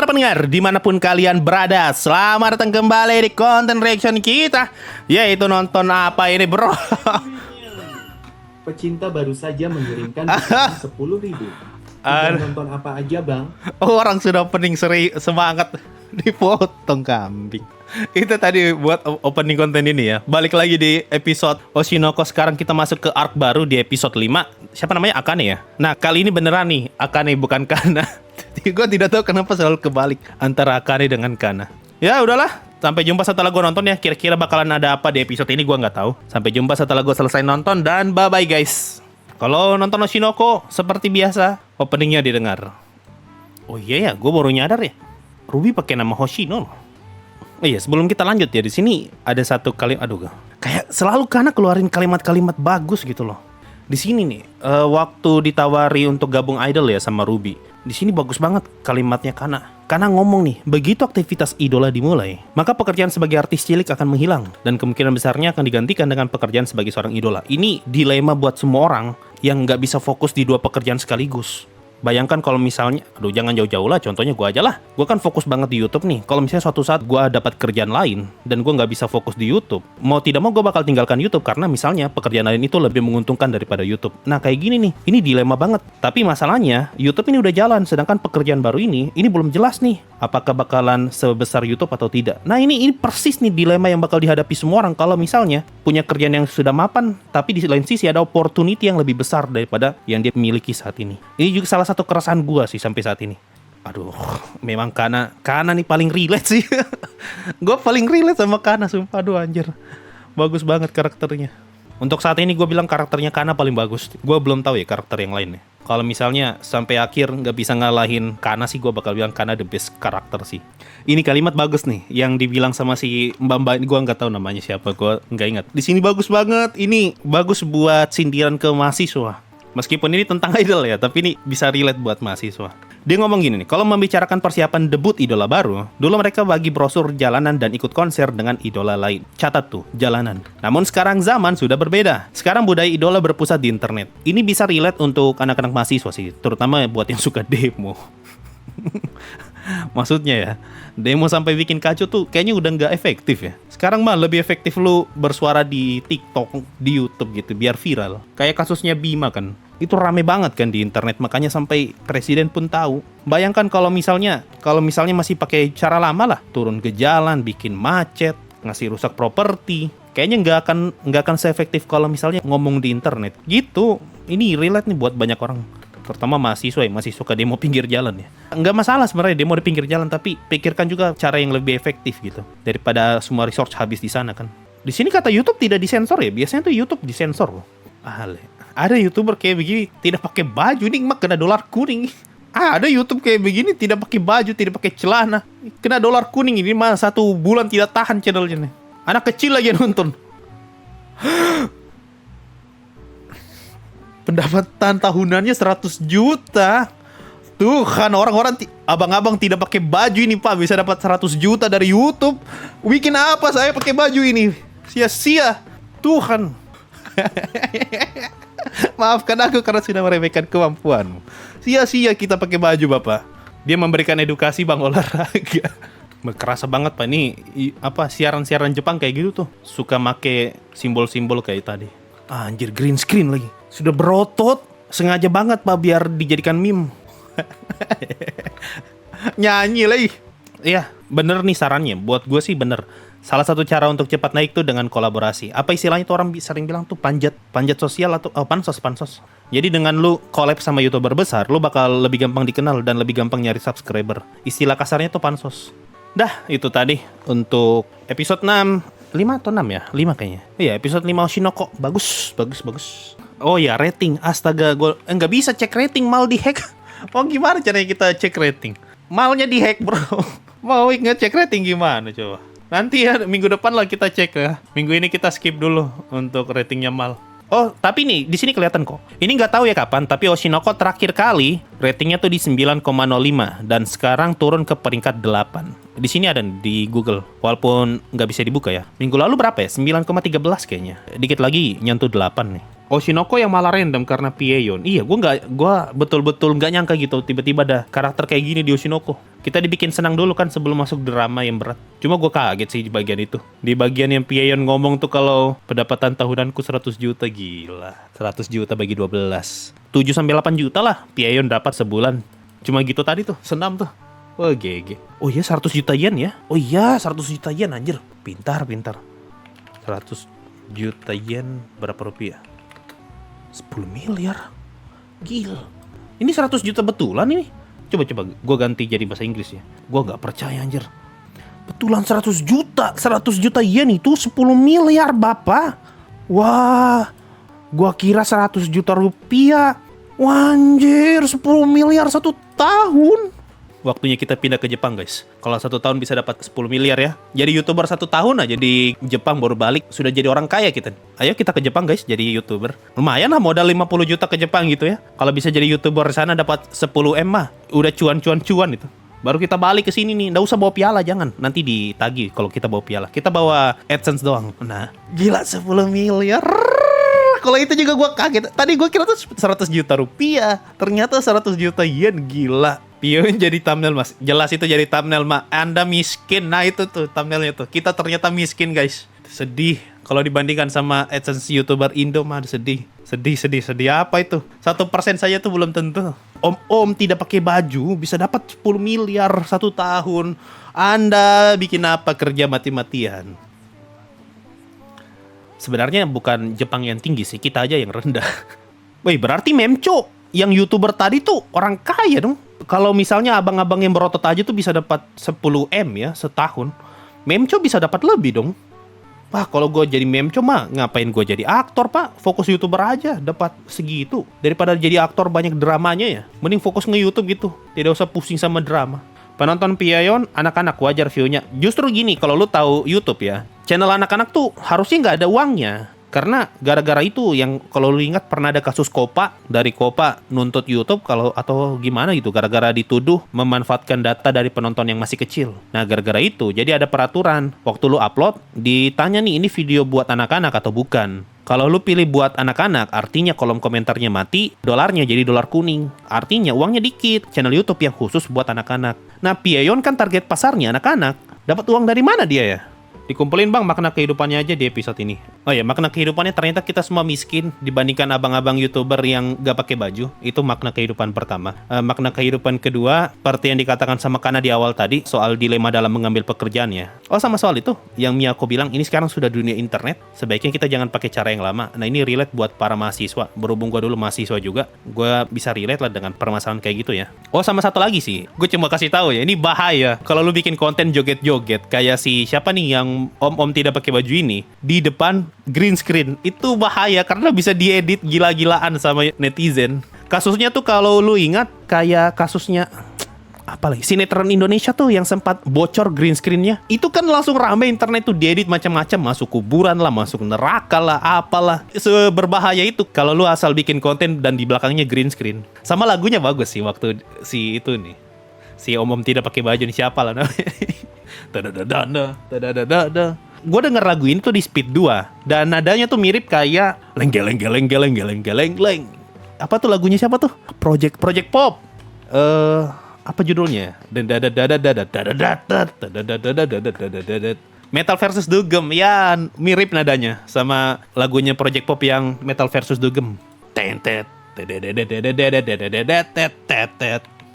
Para pendengar, dimanapun kalian berada, selamat datang kembali di konten reaction kita, yaitu nonton apa ini bro? Pecinta baru saja mengirimkan 10.000. Sudah nonton apa aja bang? Orang sudah opening semangat dipotong kambing. Itu tadi buat opening konten ini ya. Balik lagi di episode Oshinoko. Sekarang kita masuk ke arc baru di episode 5. Siapa namanya? Akane ya. Nah kali ini beneran nih Akane bukan Kana. Gue tidak tahu kenapa selalu kebalik antara Akane dengan Kana. Ya udahlah, sampai jumpa setelah gue nonton ya. Kira-kira bakalan ada apa di episode ini gue nggak tahu. Sampai jumpa setelah gue selesai nonton dan bye bye guys. Kalau nonton Oshinoko seperti biasa openingnya didengar. Oh iya ya, gue baru nyadar ya. Ruby pakai nama Hoshino loh. Oh iya, sebelum kita lanjut ya, di sini ada satu kalimat, kayak selalu Kana keluarin kalimat-kalimat bagus gitu loh. Di sini nih, waktu ditawari untuk gabung idol ya sama Ruby, di sini bagus banget kalimatnya Kana. Kana ngomong nih, begitu aktivitas idola dimulai, maka pekerjaan sebagai artis cilik akan menghilang dan kemungkinan besarnya akan digantikan dengan pekerjaan sebagai seorang idola. Ini dilema buat semua orang yang nggak bisa fokus di dua pekerjaan sekaligus. Bayangkan kalau misalnya, jangan jauh-jauh lah, contohnya gue aja lah. Gue kan fokus banget di YouTube nih. Kalau misalnya suatu saat gue dapat kerjaan lain dan gue nggak bisa fokus di YouTube, mau tidak mau gue bakal tinggalkan YouTube karena misalnya pekerjaan lain itu lebih menguntungkan daripada YouTube. Nah kayak gini nih, ini dilema banget. Tapi masalahnya YouTube ini udah jalan, sedangkan pekerjaan baru ini belum jelas nih. Apakah bakalan sebesar YouTube atau tidak? Nah ini persis nih dilema yang bakal dihadapi semua orang kalau misalnya punya kerjaan yang sudah mapan, tapi di lain sisi ada opportunity yang lebih besar daripada yang dia miliki saat ini. Ini juga salah satu keresahan gue sih sampai saat ini. Aduh, memang Kana nih paling relate sih. Gue paling relate sama Kana, sumpah. Aduh anjir, bagus banget karakternya. Untuk saat ini gue bilang karakternya Kana paling bagus. Gue belum tahu ya karakter yang lainnya. Kalau misalnya sampai akhir nggak bisa ngalahin Kana sih, gue bakal bilang Kana the best karakter sih. Ini kalimat bagus nih yang dibilang sama si Mbak ini, gue nggak tahu namanya siapa, gue nggak ingat. Di sini bagus banget. Ini bagus buat sindiran ke mahasiswa. Meskipun ini tentang idol ya, tapi ini bisa relate buat mahasiswa. Dia ngomong gini nih, kalau membicarakan persiapan debut idola baru, dulu mereka bagi brosur jalanan dan ikut konser dengan idola lain. Catat tuh, jalanan. Namun sekarang zaman sudah berbeda. Sekarang budaya idola berpusat di internet. Ini bisa relate untuk anak-anak mahasiswa sih, terutama buat yang suka demo. Maksudnya ya, demo sampai bikin kacau tuh kayaknya udah nggak efektif ya. Sekarang mah lebih efektif lu bersuara di TikTok, di YouTube gitu, biar viral. Kayak kasusnya Bima kan, itu rame banget kan di internet, makanya sampai presiden pun tahu. Bayangkan kalau misalnya masih pakai cara lama lah, turun ke jalan, bikin macet, ngasih rusak properti. Kayaknya nggak akan seefektif kalau misalnya ngomong di internet. Gitu, ini relate nih buat banyak orang. Terutama mahasiswa yang masih suka demo pinggir jalan ya. Nggak masalah sebenarnya demo di pinggir jalan, tapi pikirkan juga cara yang lebih efektif gitu, daripada semua resource habis di sana kan. Di sini kata YouTube tidak disensor ya, biasanya tuh YouTube disensor loh. Ada YouTuber kayak begini tidak pakai baju, ini mah kena dolar kuning. Ada YouTube kayak begini tidak pakai baju, tidak pakai celana, kena dolar kuning. Ini mah 1 bulan tidak tahan channelnya nih. Anak kecil lagi yang nonton. Pendapatan tahunannya 100 juta. Tuh kan orang-orang abang-abang tidak pakai baju ini pak bisa dapat 100 juta dari YouTube. Bikin apa saya pakai baju ini? Sia-sia. Tuhan. Maafkan aku karena sudah meremehkan kemampuanmu. Sia-sia kita pakai baju bapak. Dia memberikan edukasi bang olahraga. Kerasa banget pak ini siaran-siaran Jepang kayak gitu tuh. Suka make simbol-simbol kayak tadi. Anjir, green screen lagi. Sudah berotot, sengaja banget pak biar dijadikan meme. Nyanyi lagi. Iya, bener nih sarannya. Buat gue sih bener. Salah satu cara untuk cepat naik tuh dengan kolaborasi. Apa istilahnya tuh orang sering bilang tuh panjat sosial atau pansos. Jadi dengan lu collab sama YouTuber besar, lu bakal lebih gampang dikenal dan lebih gampang nyari subscriber. Istilah kasarnya tuh pansos. Dah, itu tadi untuk episode 6. 5 atau 6 ya? 5 kayaknya. Iya, episode 5 Oshinoko. Bagus. Oh ya, rating. Astaga, gue nggak bisa cek rating, mal dihack. Oh, gimana caranya kita cek rating? Malnya dihack, bro. Mau ngecek rating gimana coba? Nanti ya, minggu depan lah kita cek ya. Minggu ini kita skip dulu untuk ratingnya mal. Oh, tapi nih, di sini kelihatan kok. Ini nggak tahu ya kapan, tapi Oshinoko terakhir kali ratingnya tuh di 9,05 dan sekarang turun ke peringkat 8. Di sini ada di Google, walaupun nggak bisa dibuka ya. Minggu lalu berapa ya? 9,13 kayaknya. Dikit lagi nyentuh 8 nih. Oshinoko yang malah random karena Pieyon. Iya, gue betul-betul nggak nyangka gitu tiba-tiba ada karakter kayak gini di Oshinoko. Kita dibikin senang dulu kan sebelum masuk drama yang berat. Cuma gue kaget sih di bagian itu. Di bagian yang Piayon ngomong tuh kalau pendapatan tahunanku 100 juta, gila. 100 juta bagi 12. 7-8 juta lah Piayon dapat sebulan. Cuma gitu tadi tuh, senam tuh. Wah, GG. Oh iya 100 juta yen ya. Oh iya 100 juta yen anjir. Pintar. 100 juta yen berapa rupiah? 10 miliar. Gila. Ini 100 juta betulan ini. Coba gue ganti jadi bahasa Inggris ya. Gue gak percaya anjir. Betulan 100 juta. 100 juta yen itu 10 miliar bapak. Wah. Gue kira 100 juta rupiah. Wah, anjir 10 miliar 1 tahun. Waktunya kita pindah ke Jepang guys. Kalau 1 tahun bisa dapat 10 miliar ya. Jadi YouTuber 1 tahun aja di Jepang baru balik. Sudah jadi orang kaya kita. Ayo kita ke Jepang guys jadi YouTuber. Lumayan lah modal 50 juta ke Jepang gitu ya. Kalau bisa jadi YouTuber di sana dapat 10 M mah. Udah cuan itu. Baru kita balik ke sini nih. Nggak usah bawa piala, jangan. Nanti ditagih kalau kita bawa piala. Kita bawa AdSense doang. Nah, gila 10 miliar. Kalau itu juga gue kaget. Tadi gue kira tuh 100 juta rupiah. Ternyata 100 juta yen, gila. Pion jadi thumbnail mas. Jelas itu jadi thumbnail mak. Anda miskin. Nah itu tuh thumbnailnya tuh. Kita ternyata miskin guys. Sedih. Kalau dibandingkan sama AdSense YouTuber Indo mah sedih. Sedih apa itu? 1% saja tuh belum tentu. Om tidak pakai baju bisa dapat 10 miliar 1 tahun. Anda bikin apa kerja mati-matian? Sebenarnya bukan Jepang yang tinggi sih, kita aja yang rendah. Wih, berarti Memco yang YouTuber tadi tuh orang kaya dong. Kalau misalnya abang-abang yang berotot aja tuh bisa dapat 10 M ya setahun. Memco bisa dapat lebih dong. Wah, kalau gue jadi Memco mah ngapain gue jadi aktor pak? Fokus YouTuber aja dapat segitu. Daripada jadi aktor banyak dramanya ya. Mending fokus nge-YouTube gitu. Tidak usah pusing sama drama. Penonton Piayon, anak-anak wajar view-nya. Justru gini, kalau lu tahu YouTube ya, channel anak-anak tuh harusnya nggak ada uangnya. Karena gara-gara itu yang kalau lu ingat pernah ada kasus Kopa, dari Kopa nuntut YouTube kalau atau gimana gitu, gara-gara dituduh memanfaatkan data dari penonton yang masih kecil. Nah, gara-gara itu jadi ada peraturan, waktu lu upload ditanya nih ini video buat anak-anak atau bukan. Kalau lu pilih buat anak-anak, artinya kolom komentarnya mati, dolarnya jadi dolar kuning. Artinya uangnya dikit, channel YouTube yang khusus buat anak-anak. Nah, Piayon kan target pasarnya anak-anak. Dapat uang dari mana dia ya? Dikumpulin bang makna kehidupannya aja di episode ini. Oh ya, makna kehidupannya ternyata kita semua miskin dibandingkan abang-abang YouTuber yang gak pakai baju. Itu makna kehidupan pertama. Makna kehidupan kedua, seperti yang dikatakan sama Kana di awal tadi, soal dilema dalam mengambil pekerjaannya. Oh, sama soal itu, yang Miyako bilang, ini sekarang sudah dunia internet, sebaiknya kita jangan pakai cara yang lama. Nah, ini relate buat para mahasiswa. Berhubung gue dulu mahasiswa juga, gue bisa relate lah dengan permasalahan kayak gitu ya. Oh, sama satu lagi sih, gue cuma kasih tahu ya, ini bahaya. Kalau lu bikin konten joget-joget, kayak si siapa nih yang om-om tidak pakai baju ini di depan green screen, itu bahaya karena bisa diedit gila-gilaan sama netizen. Kasusnya tuh kalau lu ingat kayak kasusnya apa lagi sinetron Indonesia tuh yang sempat bocor green screennya, itu kan langsung rame internet tuh diedit macam-macam, masuk kuburan lah, masuk neraka lah, apalah. Seberbahaya itu kalau lu asal bikin konten dan di belakangnya green screen. Sama lagunya bagus sih waktu si itu nih, si om-om tidak pakai baju nih, siapa lah namanya. Gue denger lagu ini tuh di Speed 2 dan nadanya tuh mirip kayak leng. Apa tuh lagunya siapa tuh? Project Pop. Apa judulnya? Metal versus Dugem. Ya, mirip nadanya sama lagunya Project Pop yang Metal versus Dugem.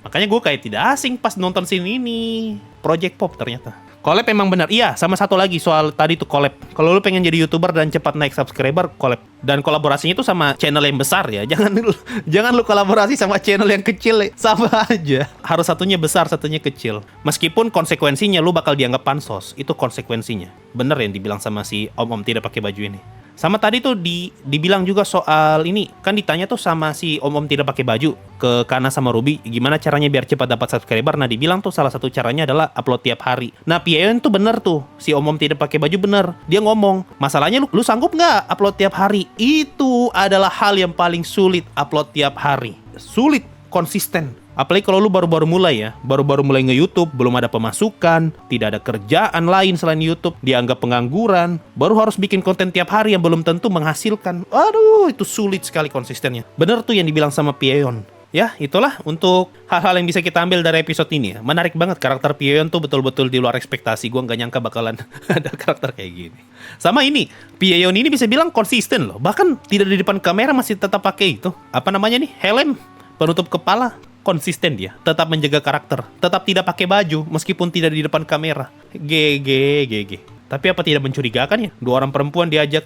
Makanya gue kayak tidak asing pas nonton scene ini. Project Pop ternyata. Collab emang benar. Iya, sama satu lagi soal tadi tuh collab. Kalau lu pengen jadi YouTuber dan cepat naik subscriber, collab. Dan kolaborasinya itu sama channel yang besar ya. Jangan lu kolaborasi sama channel yang kecil. Sama aja. Harus satunya besar, satunya kecil. Meskipun konsekuensinya lu bakal dianggap pansos. Itu konsekuensinya. Bener yang dibilang sama si om-om tidak pakai baju ini. Sama tadi tuh dibilang juga soal ini, kan ditanya tuh sama si om-om tidak pakai baju ke Kana sama Ruby, gimana caranya biar cepat dapat subscriber. Nah, dibilang tuh salah satu caranya adalah upload tiap hari. Nah, Piayon tuh bener tuh, si om-om tidak pakai baju bener. Dia ngomong, masalahnya lu sanggup nggak upload tiap hari? Itu adalah hal yang paling sulit, upload tiap hari. Sulit, konsisten. Apalagi kalau lu baru-baru mulai ya, baru-baru mulai nge-YouTube, belum ada pemasukan, tidak ada kerjaan lain selain YouTube, dianggap pengangguran, baru harus bikin konten tiap hari yang belum tentu menghasilkan. Aduh, itu sulit sekali konsistennya. Bener tuh yang dibilang sama Piayon. Ya, itulah untuk hal-hal yang bisa kita ambil dari episode ini ya. Menarik banget, karakter Pieyon tuh betul-betul di luar ekspektasi. Gue nggak nyangka bakalan ada karakter kayak gini. Sama ini, Pieyon ini bisa bilang konsisten loh. Bahkan tidak di depan kamera masih tetap pakai itu. Apa namanya nih? Helm, penutup kepala. Konsisten dia, tetap menjaga karakter. Tetap tidak pakai baju, meskipun tidak di depan kamera. GG. Tapi apa tidak mencurigakan ya? 2 orang perempuan diajak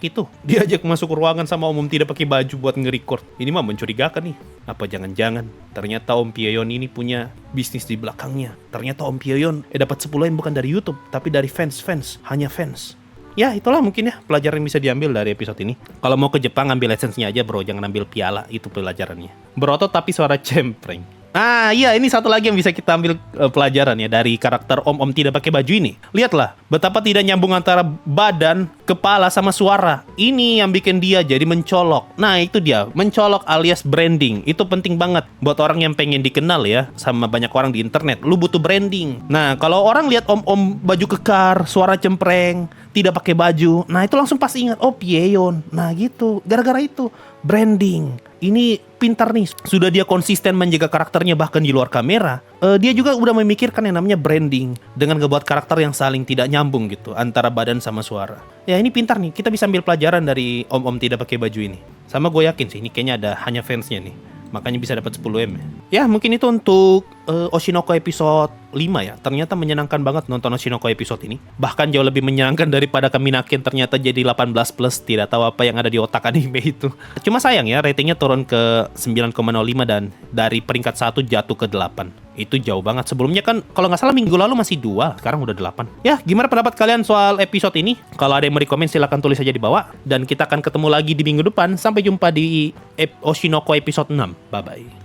masuk ruangan sama Om tidak pakai baju buat nge-record. Ini mah mencurigakan nih. Apa jangan-jangan ternyata Om Pieyon ini punya bisnis di belakangnya. Ternyata Om Pieyon dapat 10M bukan dari YouTube, tapi dari fans, hanya fans. Ya, itulah mungkin ya pelajaran yang bisa diambil dari episode ini. Kalau mau ke Jepang ambil lisensinya aja bro, jangan ambil piala, itu pelajarannya. Berotot tapi suara cempreng. Ah iya, ini satu lagi yang bisa kita ambil pelajaran ya dari karakter Om tidak pakai baju ini. Lihatlah betapa tidak nyambung antara badan, kepala sama suara. Ini yang bikin dia jadi mencolok. Nah itu dia, mencolok alias branding. Itu penting banget buat orang yang pengen dikenal ya sama banyak orang di internet. Lu butuh branding. Nah kalau orang lihat Om baju kekar, suara cempreng, tidak pakai baju, nah itu langsung pasti ingat, oh Pieyon. Nah gitu, gara-gara itu branding. Ini pintar nih, sudah dia konsisten menjaga karakternya bahkan di luar kamera. Dia juga udah memikirkan yang namanya branding dengan ngebuat karakter yang saling tidak nyambung gitu antara badan sama suara. Ya ini pintar nih, kita bisa ambil pelajaran dari Om tidak pakai baju ini. Sama gue yakin sih, ini kayaknya hanya fansnya nih. Makanya bisa dapat 10M ya. Ya mungkin itu untuk Oshinoko episode 5 ya. Ternyata menyenangkan banget nonton Oshinoko episode ini. Bahkan jauh lebih menyenangkan daripada Kaminaken ternyata jadi 18+. Tidak tahu apa yang ada di otak anime itu. Cuma sayang ya, ratingnya turun ke 9,05 dan dari peringkat 1 jatuh ke 8. Itu jauh banget. Sebelumnya kan kalau nggak salah minggu lalu masih 2, sekarang udah 8. Ya, gimana pendapat kalian soal episode ini? Kalau ada yang mau rekomen silahkan tulis aja di bawah. Dan kita akan ketemu lagi di minggu depan. Sampai jumpa di Oshinoko episode 6. Bye-bye.